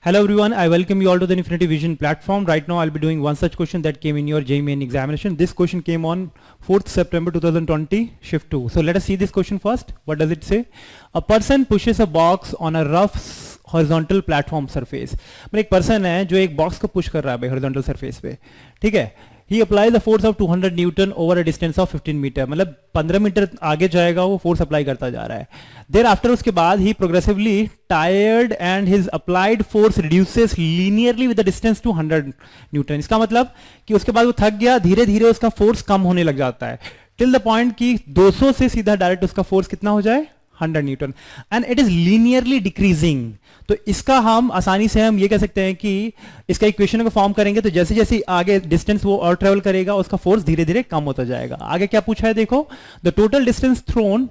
Hello everyone, I welcome you all to the Infinity Vision platform. Right now I'll be doing one such question that came in your JEE Main examination. This question came on 4th September 2020, shift 2. So let us see this question first. What does it say? A person pushes a box on a rough horizontal platform surface. मतलब एक person है जो एक box को push कर रहा है भाई horizontal surface पे, ठीक है? He applies the force of 200 Newton over a distance of 15 metre, मतलब 15 मीटर आगे जाएगा वो फोर्स अप्लाई करता जा रहा है. Thereafter उसके बाद he progressively tired and his applied force reduces linearly with the distance to 100 Newton. इसका मतलब कि उसके बाद वो थक गया, धीरे धीरे उसका फोर्स कम होने लग जाता है टिल द पॉइंट कि 200 से सीधा डायरेक्ट उसका फोर्स कितना हो जाए 100 Newton and it is linearly decreasing. तो इसका हम आसानी से हम ये कह सकते हैं कि इसका इक्वेशन को फॉर्म करेंगे तो जैसे जैसे आगे डिस्टेंस वो और ट्रेवल करेगा उसका फोर्स धीरे धीरे कम होता जाएगा. आगे क्या पूछा है देखो, the total distance thrown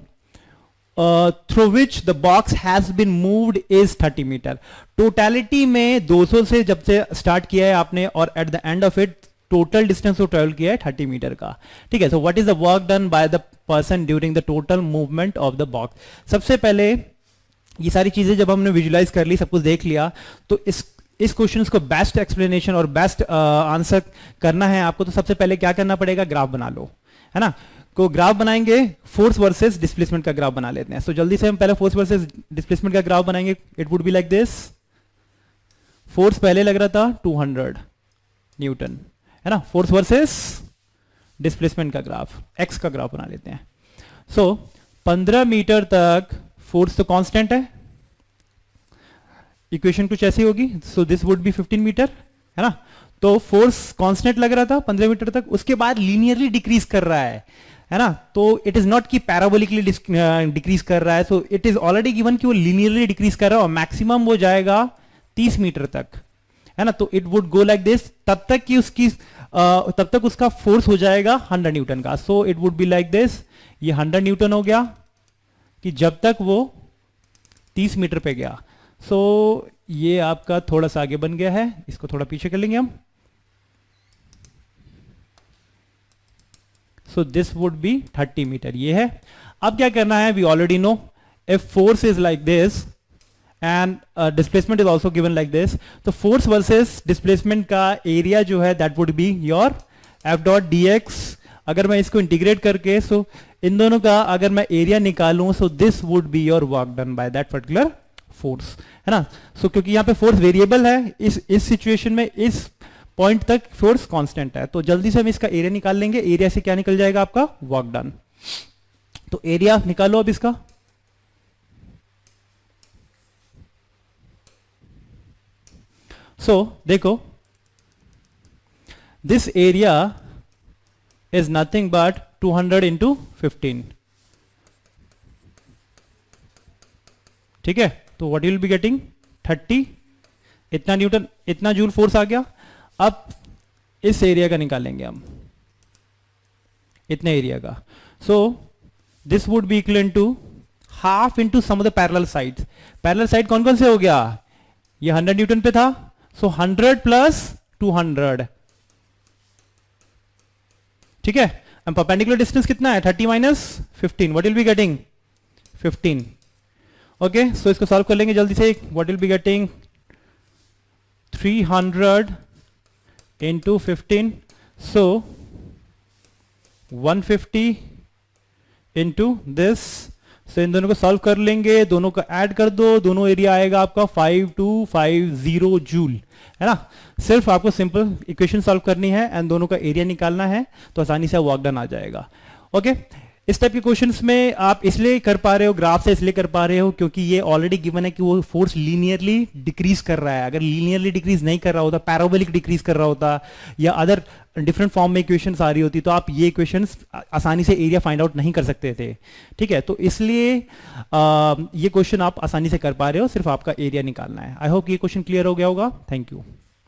through which the box has been moved is 30 metre. Totality में 200 से जब से स्टार्ट किया है आपने और at the end of it total distance वो ट्रेवल किया है 30 मीटर का, ठीक है. So what is the work done by the person during the total movement of the box. सबसे पहले ये सारी चीजें जब हमने विजुलाइज कर ली, सब कुछ देख लिया, तो इस क्वेश्चन को बेस्ट एक्सप्लेनेशन और बेस्ट आंसर करना है आपको, तो सबसे पहले क्या करना पड़ेगा, ग्राफ बना लो, है ना. को ग्राफ बनाएंगे, फोर्स वर्सेस डिस्प्लेसमेंट का ग्राफ बना लेते हैं. तो जल्दी से हम पहले फोर्स वर्सेस डिस्प्लेसमेंट का ग्राफ बनाएंगे. It would be like this. Force पहले लग रहा था 200 न्यूटन, है ना. फोर्स वर्सेस डिस्प्लेसमेंट का ग्राफ, एक्स का ग्राफ बना लेते हैं. सो 15 मीटर तक फोर्स तो कांस्टेंट है, इक्वेशन कुछ ऐसी होगी. So this would be 15 metre, है ना. तो फोर्स कांस्टेंट लग रहा था 15 मीटर तक, उसके बाद लीनियरली डिक्रीज कर रहा है ना. तो इट इज नॉट कि पैराबोलिकली डिक्रीज कर रहा है. So it is already given कि वो लीनियरली डिक्रीज कर रहा है और मैक्सिमम वो जाएगा 30 मीटर तक, है ना. तो it would go like this तब तक कि उसकी तब तक उसका फोर्स हो जाएगा 100 न्यूटन का. So it would be like this. ये 100 न्यूटन हो गया कि जब तक वो 30 मीटर पे गया. सो ये आपका थोड़ा सा आगे बन गया है, इसको थोड़ा पीछे कर लेंगे हम. So this would be 30 metre, ये है. अब क्या करना है, we already know if force is like this and displacement is also given like this, तो फोर्स वर्सेस डिस्प्लेसमेंट का एरिया जो है that would be your f dot d x. अगर मैं इसको इंटीग्रेट करके सो इन दोनों का अगर मैं एरिया निकालूं, सो this would be your work done by that particular force, है ना. सो क्योंकि यहां पे फोर्स वेरिएबल है, इस सिचुएशन में इस पॉइंट तक फोर्स कांस्टेंट है, तो जल्दी से हम इसका एरिया निकाल लेंगे. एरिया से क्या निकल जाएगा आपका, वर्क डन. तो एरिया निकालो अब इसका. सो देखो, this area is nothing but 200 into 15, ठीक है. तो what you will be getting 30, इतना न्यूटन, इतना जूल फोर्स आ गया. अब इस एरिया का निकालेंगे हम, इतने एरिया का. So this would be equal to half into sum of the parallel sides. Parallel side कौन कौन से हो गया, ये 100 न्यूटन पे था, सो 100 प्लस 200, ठीक है. एंड परपेंडिकुलर डिस्टेंस कितना है, 30 minus 15, what will be getting 15. Okay, so इसको सॉल्व कर लेंगे जल्दी से. What will be getting 300 into 15, so 150 into this. So इन दोनों को सॉल्व कर लेंगे, दोनों को ऐड कर दो, दोनों एरिया आएगा आपका 5250 जूल, है ना. सिर्फ आपको सिंपल इक्वेशन सॉल्व करनी है एंड दोनों का एरिया निकालना है, तो आसानी से वर्क डन आ जाएगा. ओके, इस टाइप के क्वेश्चंस में आप इसलिए कर पा रहे हो, ग्राफ से इसलिए कर पा रहे हो क्योंकि ये ऑलरेडी गिवन है कि वो फोर्स लीनियरली डिक्रीज कर रहा है. अगर लीनियरली डिक्रीज नहीं कर रहा होता, पैराबोलिक डिक्रीज कर रहा होता या अदर डिफरेंट फॉर्म में इक्वेशंस आ रही होती, तो आप ये इक्वेशंस आसानी से एरिया फाइंड आउट नहीं कर सकते थे, ठीक है. तो इसलिए ये क्वेश्चन आप आसानी से कर पा रहे हो, सिर्फ आपका एरिया निकालना है. आई होप ये क्वेश्चन क्लियर हो गया होगा. Thank you.